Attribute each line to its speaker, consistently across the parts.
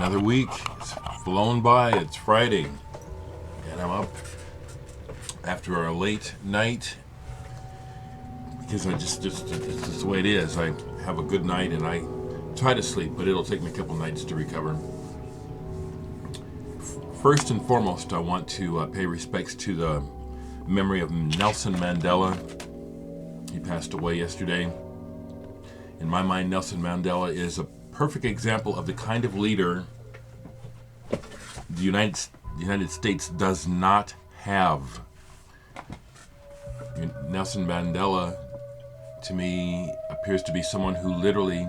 Speaker 1: Another week. It's flown by. It's Friday. And I'm up after a late night. Because it's just the way it is. I have a good night and I try to sleep, but it'll take me a couple nights to recover. First and foremost, I want to pay respects to the memory of Nelson Mandela. He passed away yesterday. In my mind, Nelson Mandela is a perfect example of the kind of leader the United States does not have. Nelson Mandela, to me, appears to be someone who literally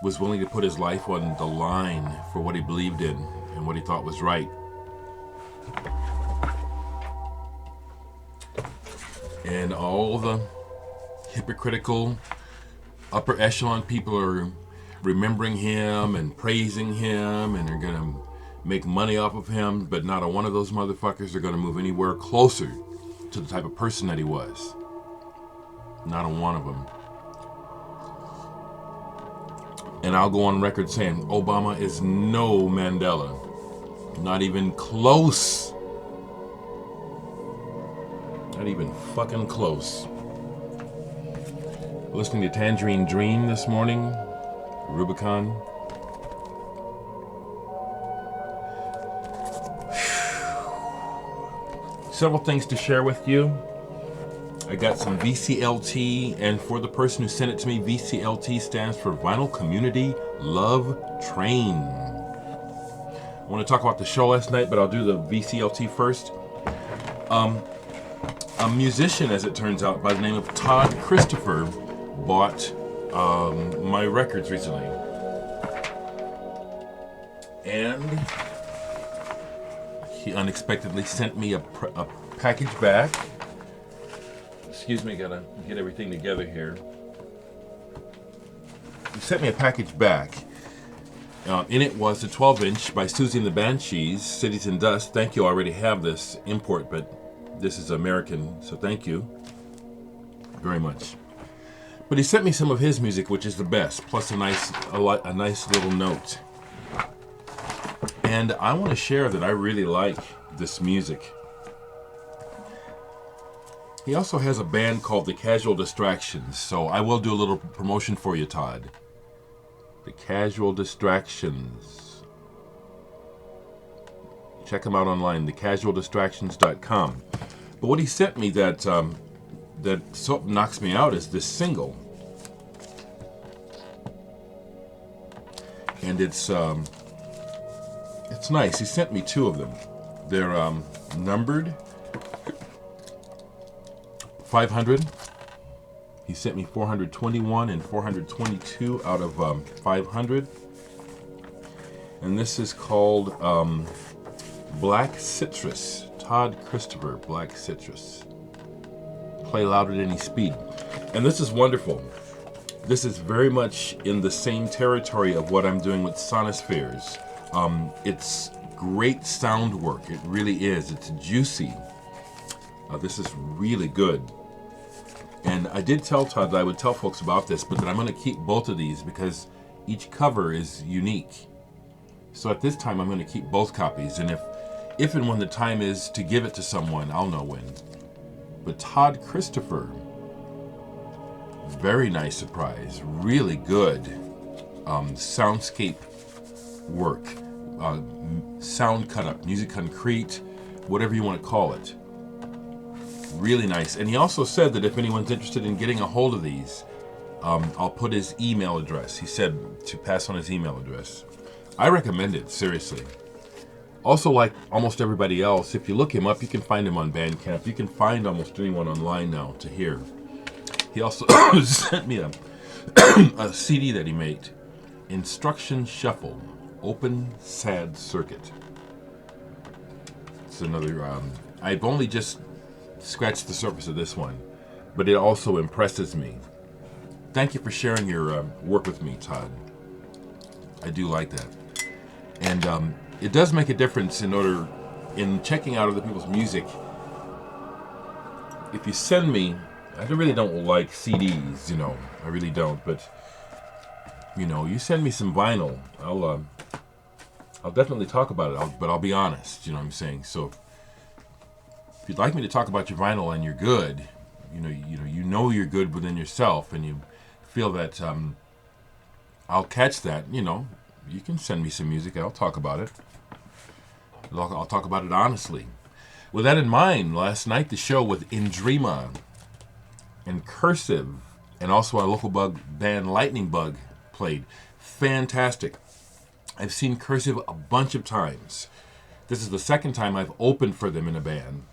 Speaker 1: was willing to put his life on the line for what he believed in and what he thought was right. And all the hypocritical upper echelon people are remembering him and praising him, and they're going to make money off of him, but not a one of those motherfuckers are going to move anywhere closer to the type of person that he was. Not a one of them. And I'll go on record saying Obama is no Mandela. Not even close. Not even fucking close. Listening to Tangerine Dream this morning, Rubicon. Several things to share with you. I got some VCLT, and for the person who sent it to me, VCLT stands for Vinyl Community Love Train. I want to talk about the show last night, but I'll do the VCLT first. A musician, as it turns out, by the name of Todd Christopher, bought my records recently. And he unexpectedly sent me a package back. Excuse me, gotta get everything together here. He sent me a package back. In it was a 12-inch by Susie and the Banshees, Cities and Dust. Thank you, I already have this import, but this is American, so thank you very much. But he sent me some of his music, which is the best, plus a nice little note. And I want to share that I really like this music. He also has a band called The Casual Distractions, so I will do a little promotion for you, Todd. The Casual Distractions. Check them out online, thecasualdistractions.com. But what he sent me that so knocks me out is this single. And it's nice. He sent me two of them. They're numbered 500. He sent me 421 and 422 out of 500. And this is called Black Citrus. Todd Christopher, Black Citrus. Play loud at any speed. And this is wonderful. This is very much in the same territory of what I'm doing with Sonospheres. It's great sound work. It really is. It's juicy. This is really good. And I did tell Todd that I would tell folks about this, but that I'm going to keep both of these because each cover is unique. So at this time, I'm going to keep both copies. And if and when the time is to give it to someone, I'll know when. But Todd Christopher, very nice surprise. Really good soundscape work. Sound cut up, music concrete, whatever you want to call it. Really nice. And he also said that if anyone's interested in getting a hold of these, I'll put his email address. He said to pass on his email address. I recommend it, seriously. Also, like almost everybody else, if you look him up, you can find him on Bandcamp. You can find almost anyone online now to hear. He also sent me a CD that he made, Instruction Shuffle, Open Sad Circuit. It's another, I've only just scratched the surface of this one, but it also impresses me. Thank you for sharing your work with me, Todd. I do like that. And it does make a difference in checking out other people's music. If you send me, I really don't like CDs, I really don't, but You know, you send me some vinyl, I'll definitely talk about it. But I'll be honest. You know what I'm saying? So if you'd like me to talk about your vinyl and you're good, you know you're good within yourself, and you feel that I'll catch that. You know, you can send me some music. I'll talk about it. I'll talk about it honestly. With that in mind, last night the show with Indrima and Cursive and also our local band Lightning Bug played. Fantastic. I've seen Cursive a bunch of times. This is the second time I've opened for them in a band,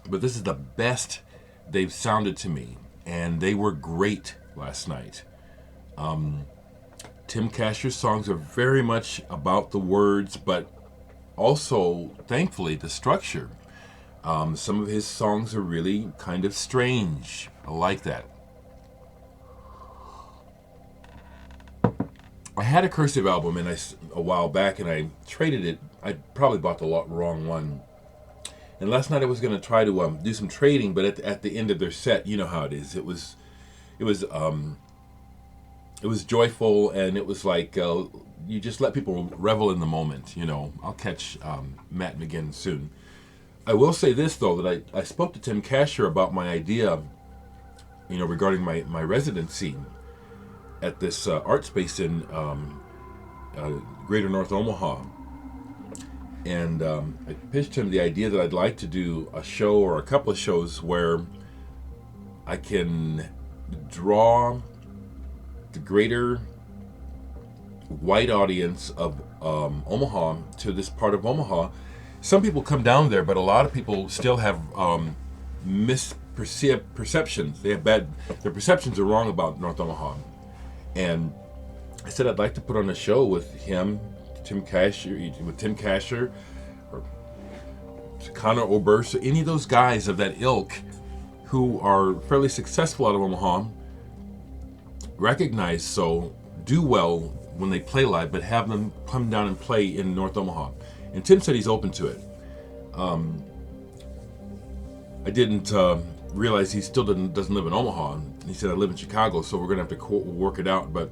Speaker 1: but this is the best they've sounded to me, and they were great last night. Tim Casher's songs are very much about the words, but also, thankfully, the structure. Some of his songs are really kind of strange. I like that. I had a Cursive album a while back, and I traded it. I probably bought the wrong one. And last night I was going to try to do some trading, but at the end of their set, you know how it is. It was joyful, and it was like you just let people revel in the moment. You know, I'll catch Matt McGinn soon. I will say this though, that I spoke to Tim Casher about my idea, you know, regarding my residency at this art space in Greater North Omaha. And I pitched him the idea that I'd like to do a show or a couple of shows where I can draw the greater white audience of Omaha to this part of Omaha. Some people come down there, but a lot of people still have misperceptions. Their perceptions are wrong about North Omaha. And I said I'd like to put on a show with him, Tim Casher, or Connor Oberst, any of those guys of that ilk who are fairly successful out of Omaha, recognized so, do well when they play live, but have them come down and play in North Omaha. And Tim said he's open to it. I didn't realize he still doesn't live in Omaha. He said, I live in Chicago, so we're going to have to work it out. But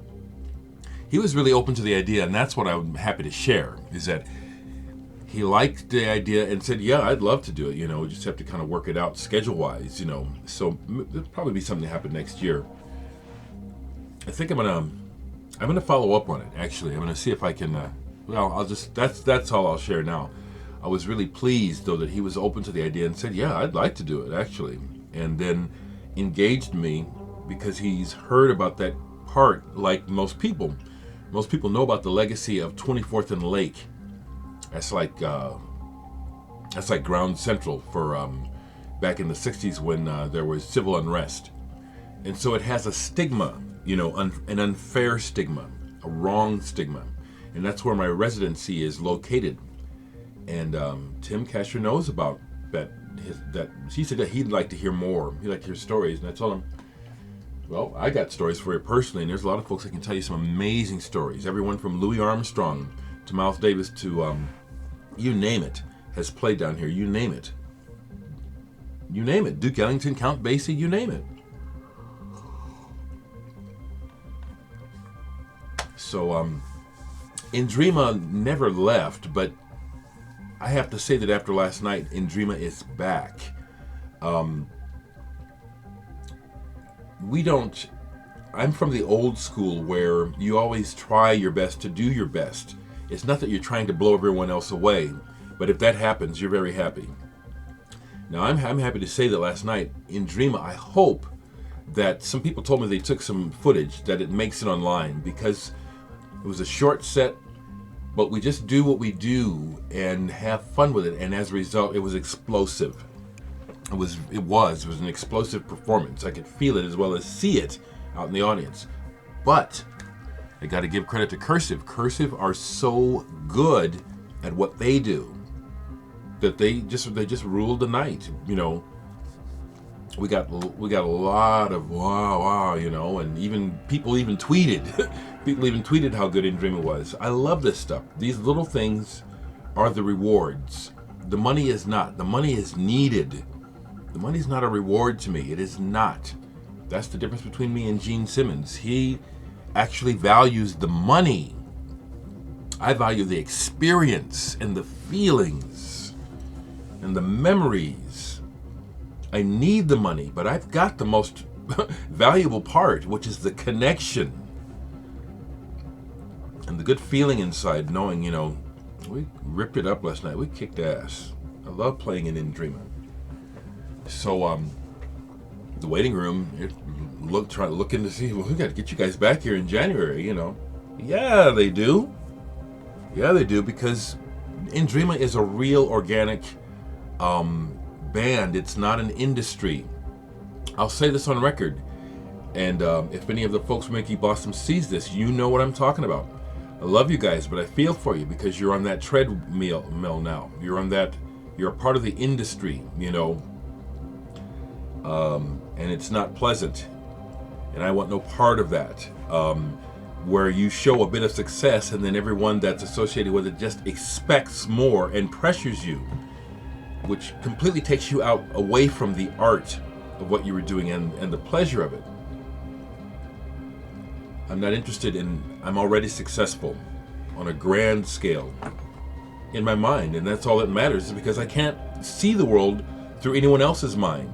Speaker 1: he was really open to the idea, and that's what I'm happy to share, is that he liked the idea and said, yeah, I'd love to do it. You know, we just have to kind of work it out schedule-wise, you know. So there'll probably be something to happen next year. I think I'm gonna follow up on it, actually. I'm gonna see if I can, that's all I'll share now. I was really pleased, though, that he was open to the idea and said, yeah, I'd like to do it, actually. And then engaged me because he's heard about that part like most people. Most people know about the legacy of 24th and Lake. That's like ground central for back in the 60s when there was civil unrest. And so it has a stigma, you know, an unfair stigma, a wrong stigma. And that's where my residency is located. And Tim Casher knows about that. He said that he'd like to hear more. He'd like to hear stories. And I told him, well, I got stories for you personally. And there's a lot of folks that can tell you some amazing stories. Everyone from Louis Armstrong to Miles Davis to you name it has played down here. You name it. You name it. Duke Ellington, Count Basie, you name it. So Indrima never left, but I have to say that after last night, Indrima is back. I'm from the old school where you always try your best to do your best. It's not that you're trying to blow everyone else away, but if that happens, you're very happy. Now, I'm happy to say that last night, Indrima, I hope that some people told me they took some footage, that it makes it online, because it was a short set, but we just do what we do and have fun with it, and as a result, it was explosive. It was an explosive performance. I could feel it as well as see it out in the audience. But I got to give credit to Cursive. Cursive are so good at what they do that they just ruled the night. You know, we got a lot of wow, you know, and people tweeted. People even tweeted how good Indrima was. I love this stuff. These little things are the rewards. The money is not. The money is needed. The money's not a reward to me. It is not. That's the difference between me and Gene Simmons. He actually values the money. I value the experience and the feelings and the memories. I need the money, but I've got the most valuable part, which is the connection and the good feeling inside, knowing, we ripped it up last night. We kicked ass. I love playing in Dreamer. So, the waiting room, trying to look in to see, well, we got to get you guys back here in January, Yeah, they do. Yeah, they do, because Indreama is a real organic band. It's not an industry. I'll say this on record, and if any of the folks from Mickey Blossom sees this, you know what I'm talking about. I love you guys, but I feel for you because you're on that treadmill now. You're a part of the industry, and it's not pleasant, and I want no part of that. Where you show a bit of success and then everyone that's associated with it just expects more and pressures you, which completely takes you away from the art of what you were doing and the pleasure of it. I'm not interested I'm already successful on a grand scale in my mind, and that's all that matters, is because I can't see the world through anyone else's mind.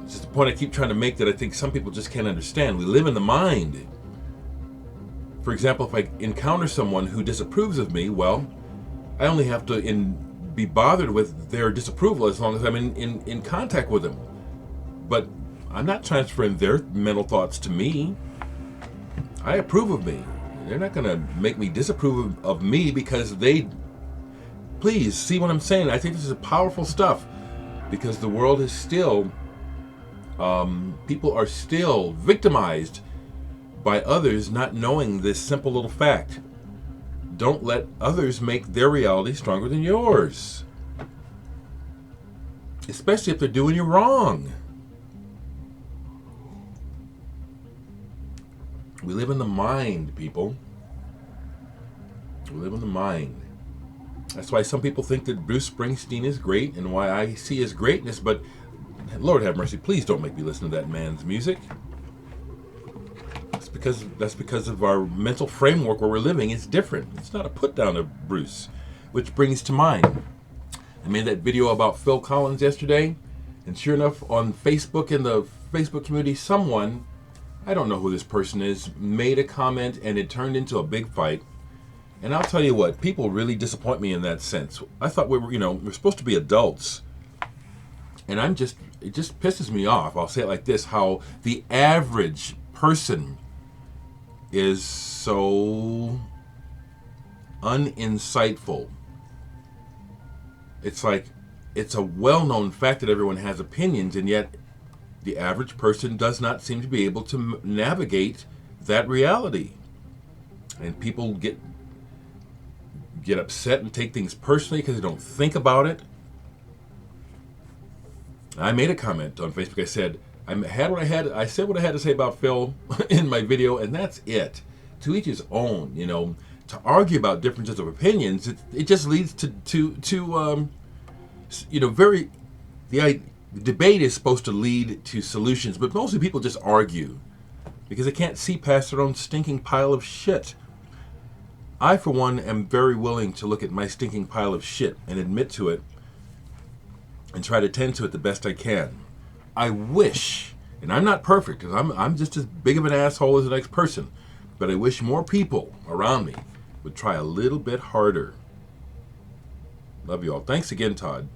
Speaker 1: It's just the point I keep trying to make that I think some people just can't understand. We live in the mind. For example, if I encounter someone who disapproves of me, well, I only have to be bothered with their disapproval as long as I'm in contact with them. But I'm not transferring their mental thoughts to me. I approve of me. They're not going to make me disapprove of me because please, see what I'm saying? I think this is powerful stuff, because the world is still, people are still victimized by others not knowing this simple little fact. Don't let others make their reality stronger than yours. Especially if they're doing you wrong. We live in the mind, people. We live in the mind. That's why some people think that Bruce Springsteen is great, and why I see his greatness, but Lord have mercy, please don't make me listen to that man's music. That's because of our mental framework where we're living is different. It's not a put down of Bruce, which brings to mind, I made that video about Phil Collins yesterday, and sure enough, on Facebook, in the Facebook community, someone, I don't know who this person is, made a comment, and it turned into a big fight. And I'll tell you what, people really disappoint me in that sense. I thought we're supposed to be adults, and it just pisses me off. I'll say it like this: how the average person is so uninsightful. It's like, it's a well-known fact that everyone has opinions, and yet the average person does not seem to be able to navigate that reality. And people get upset and take things personally because they don't think about it. I made a comment on Facebook. I said, I said what I had to say about Phil in my video, and that's it. To each his own, To argue about differences of opinions, it just leads to the debate is supposed to lead to solutions, but mostly people just argue because they can't see past their own stinking pile of shit. I, for one, am very willing to look at my stinking pile of shit and admit to it and try to tend to it the best I can. I wish, and I'm not perfect, because I'm just as big of an asshole as the next person, but I wish more people around me would try a little bit harder. Love you all. Thanks again, Todd.